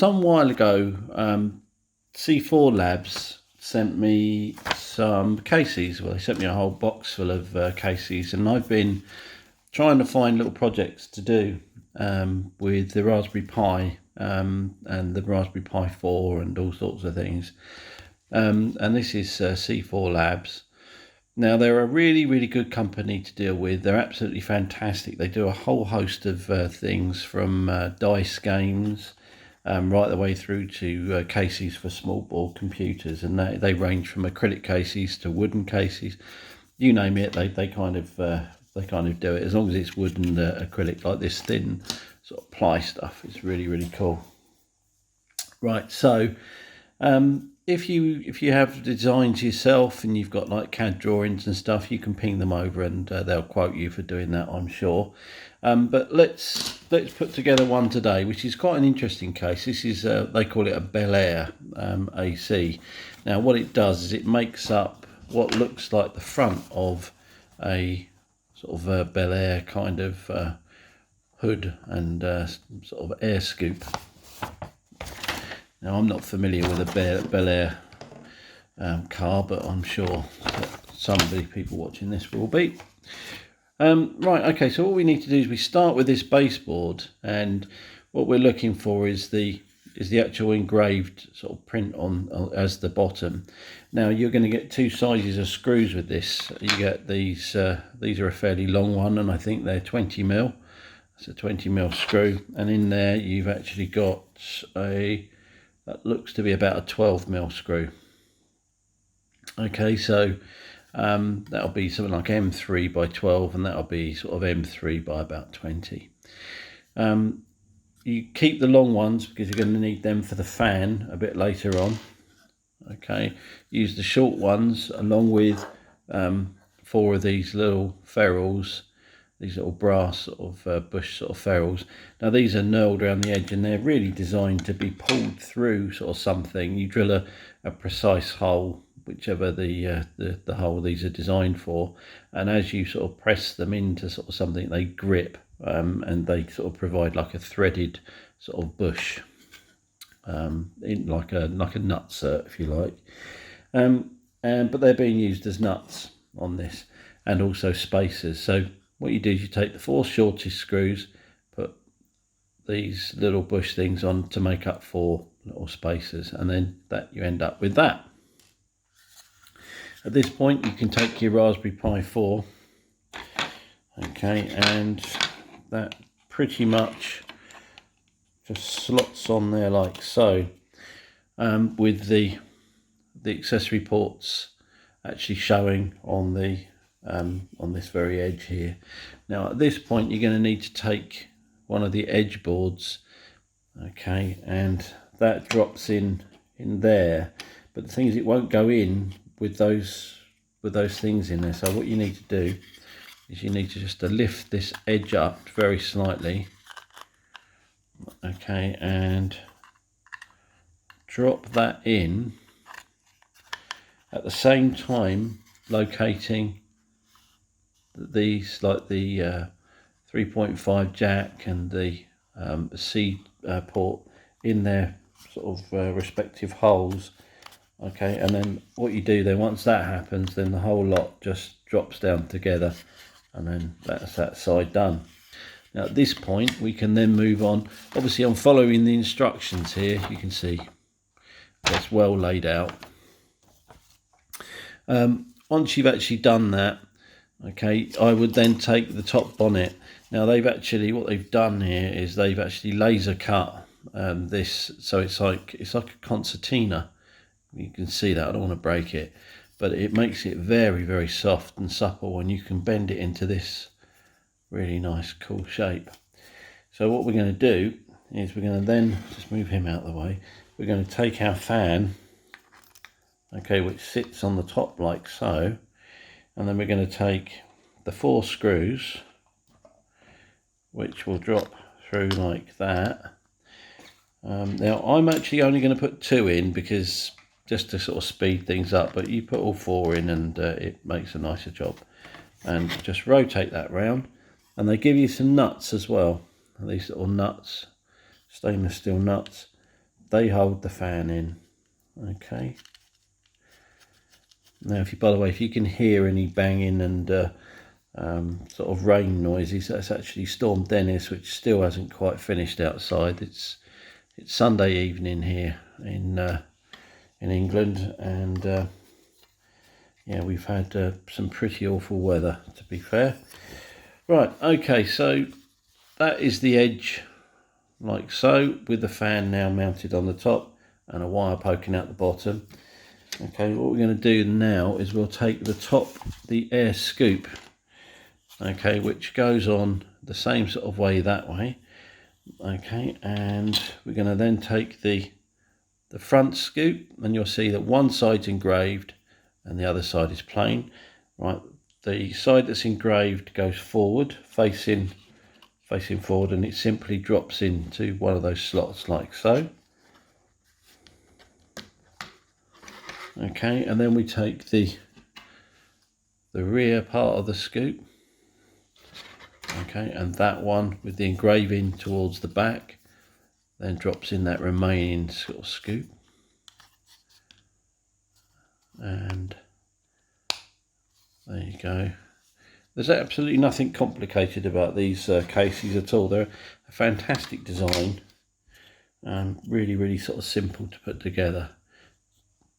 some while ago, C4LABS sent me some cases. Well, they sent me a whole box full of cases, and I've been trying to find little projects to do with the Raspberry Pi and the Raspberry Pi-4 and all sorts of things. And this is C4LABS. Now, they're a really, really good company to deal with. They're absolutely fantastic. They do a whole host of things, from dice games right the way through to cases for small board computers. And they range from acrylic cases to wooden cases. You name it, they kind of do it. As long as it's wood and acrylic, like this thin sort of ply stuff. It's really, really cool. Right, so if you have designs yourself and you've got like CAD drawings and stuff, you can ping them over and they'll quote you for doing that, I'm sure. But let's put together one today, which is quite an interesting case. This is they call it a Bel-Aire AC. Now, what it does is it makes up what looks like the front of a sort of a Bel-Aire kind of hood and sort of air scoop. Now, I'm not familiar with a Bel-Aire car, but I'm sure that some of the people watching this will be. Right, okay, so what we need to do is we start with this baseboard, and what we're looking for is the actual engraved sort of print on as the bottom. Now, you're going to get two sizes of screws with this. You get these are a fairly long one, and I think they're 20mm. It's a 20mm screw, and in there you've actually got that looks to be about a 12mm screw. Okay, so that'll be something like M3 by 12, and that'll be sort of M3 by about 20. You keep the long ones because you're going to need them for the fan a bit later on. Okay, use the short ones along with 4 of these little ferrules, these little brass sort of bush sort of ferrules. Now, these are knurled around the edge, and they're really designed to be pulled through sort of something. You drill a precise hole, whichever the hole these are designed for, and as you sort of press them into sort of something, they grip, and they sort of provide like a threaded sort of bush, in like a nutsert, if you like. But they're being used as nuts on this, and also spacers. So what you do is you take the 4 shortest screws, put these little bush things on to make up 4 little spacers, and then you end up with that. At this point, you can take your Raspberry Pi 4, okay, and that pretty much just slots on there like so, with the accessory ports actually showing on this very edge here. Now, at this point, you're going to need to take one of the edge boards, okay, and that drops in there. But the thing is, it won't go in with those things in there. So what you need to do is you need to just lift this edge up very slightly, okay, and drop that in, at the same time locating these, like the 3.5 jack and the C port in their sort of respective holes. Okay, and then what you do then, once that happens, then the whole lot just drops down together, and then that's that side done. Now, at this point, we can then move on. Obviously, I'm following the instructions here. You can see that's well laid out. Once you've actually done that, okay, I would then take the top bonnet. Now, what they've done here is they've actually laser cut this, so it's like a concertina. You can see that. I don't want to break it, but it makes it very, very soft and supple, and you can bend it into this really nice, cool shape. So what we're going to do is we're going to then just move him out of the way. We're going to take our fan, okay, which sits on the top like so, and then we're going to take the 4 screws, which will drop through like that. Now, I'm actually only going to put 2 in, because just to sort of speed things up, but you put all 4 in and it makes a nicer job. And just rotate that round, and they give you some nuts as well, these little nuts, stainless steel nuts, they hold the fan in. Okay. Now, by the way, if you can hear any banging and sort of rain noises, that's actually Storm Dennis, which still hasn't quite finished outside. It's Sunday evening here in England, and yeah, we've had some pretty awful weather, to be fair. Right, okay, so that is the edge, like so, with the fan now mounted on the top and a wire poking out the bottom. Okay, what we're going to do now is we'll take the air scoop, okay, which goes on the same sort of way that way. Okay, and we're going to then take the front scoop, and you'll see that one side's engraved and the other side is plain. Right, the side that's engraved goes forward, facing forward, and it simply drops into one of those slots like so. Okay, and then we take the rear part of the scoop, okay, and that one with the engraving towards the back then drops in that remaining sort of scoop, and there you go. There's absolutely nothing complicated about these cases at all. They're a fantastic design, really sort of simple to put together.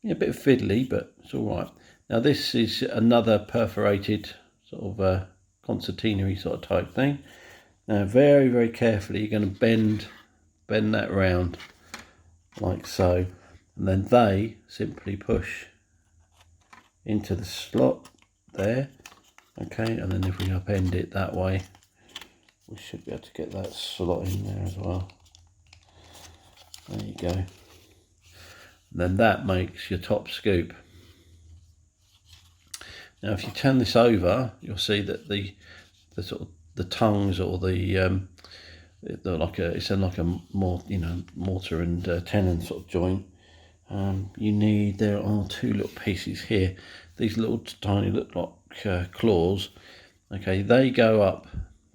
Yeah, a bit fiddly, but it's all right. Now this is another perforated sort of concertinary sort of type thing. Now very carefully you're going to bend that round like so, and then they simply push into the slot there. Okay, and then if we upend it that way, we should be able to get that slot in there as well. There you go. And then that makes your top scoop. Now if you turn this over, you'll see that the sort of the tongues, or they're like a more, mortar and tenon sort of joint. There are two little pieces here. These little tiny look like claws. Okay, they go up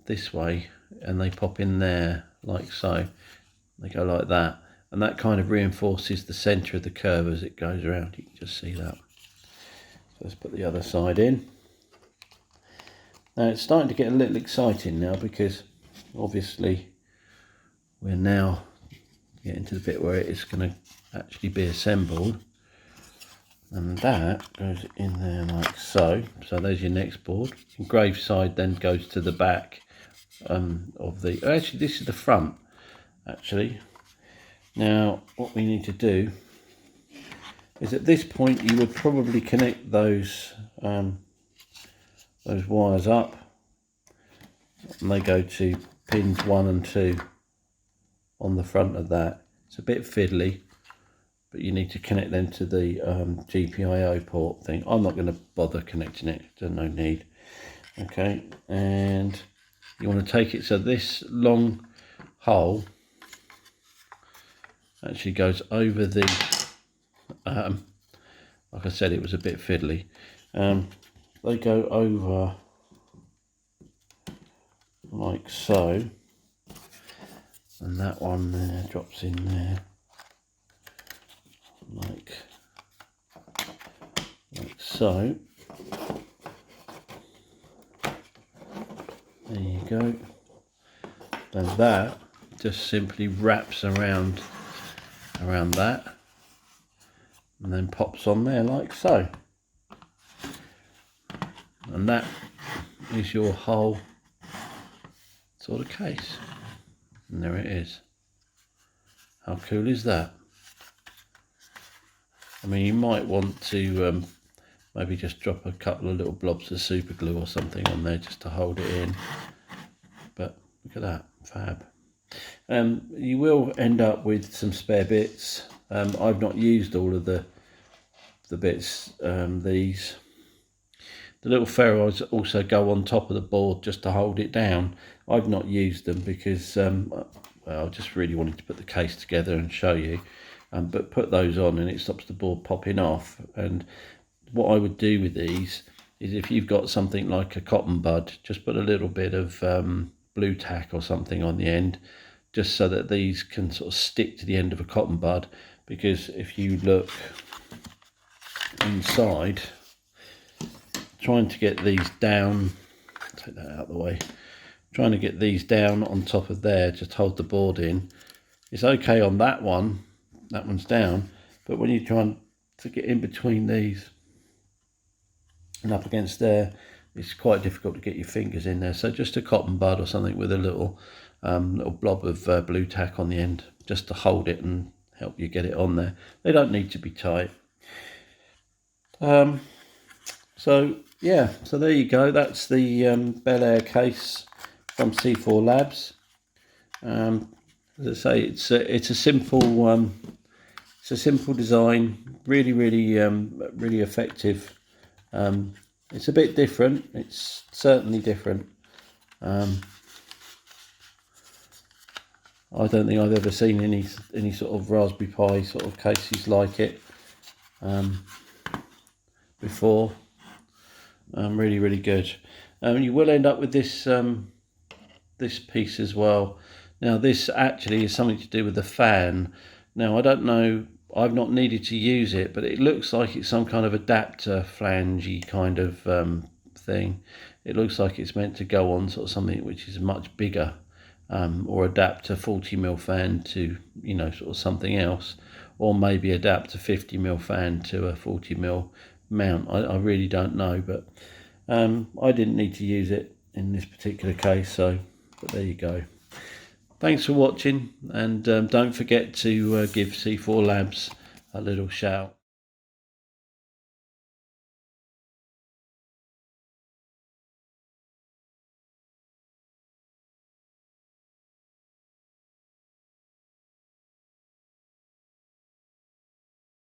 this way and they pop in there like so. They go like that, and that kind of reinforces the centre of the curve as it goes around. You can just see that. So let's put the other side in. Now it's starting to get a little exciting now, because obviously we're now getting to the bit where it is going to actually be assembled, and that goes in there like so. So there's your next board. Engraved side then goes to the back of the, actually this is the front actually. Now what we need to do is, at this point you would probably connect those wires up, and they go to pins 1 and 2 on the front of that. It's a bit fiddly, but you need to connect them to the GPIO port thing. I'm not going to bother connecting it, there's no need. Okay, and you want to take it so this long hole actually goes over the like I said, it was a bit fiddly. They go over like so, and that one there drops in there like so. There you go. Then that just simply wraps around that, and then pops on there like so. And that is your whole sort of case. And there it is. How cool is that? I mean, you might want to maybe just drop a couple of little blobs of super glue or something on there just to hold it in. But look at that, fab. You will end up with some spare bits. I've not used all of the bits. The little ferrules also go on top of the board just to hold it down. I've not used them because well, I just really wanted to put the case together and show you. But put those on and it stops the board popping off. And what I would do with these is, if you've got something like a cotton bud, just put a little bit of blue tack or something on the end, just so that these can sort of stick to the end of a cotton bud, because if you look inside, trying to get these down, take that out of the way, trying to get these down on top of there, just hold the board in. It's okay on that one's down, but when you're trying to get in between these and up against there, it's quite difficult to get your fingers in there. So just a cotton bud or something with a little blob of blue tack on the end, just to hold it and help you get it on there. They don't need to be tight. So yeah, so there you go. That's the Bel-Aire case from C4LABS. As I say, it's a simple design, really effective. It's a bit different. It's certainly different. I don't think I've ever seen any sort of Raspberry Pi sort of cases like it before. Really good. You will end up with this this piece as well. Now this actually is something to do with the fan. Now I don't know, I've not needed to use it, but it looks like it's some kind of adapter flangey kind of thing. It looks like it's meant to go on sort of something which is much bigger, or adapt a 40mm fan to, you know, sort of something else, or maybe adapt a 50mm fan to a 40mm mount. I really don't know, but I didn't need to use it in this particular case, but there you go. Thanks for watching, and don't forget to give C4LABS a little shout.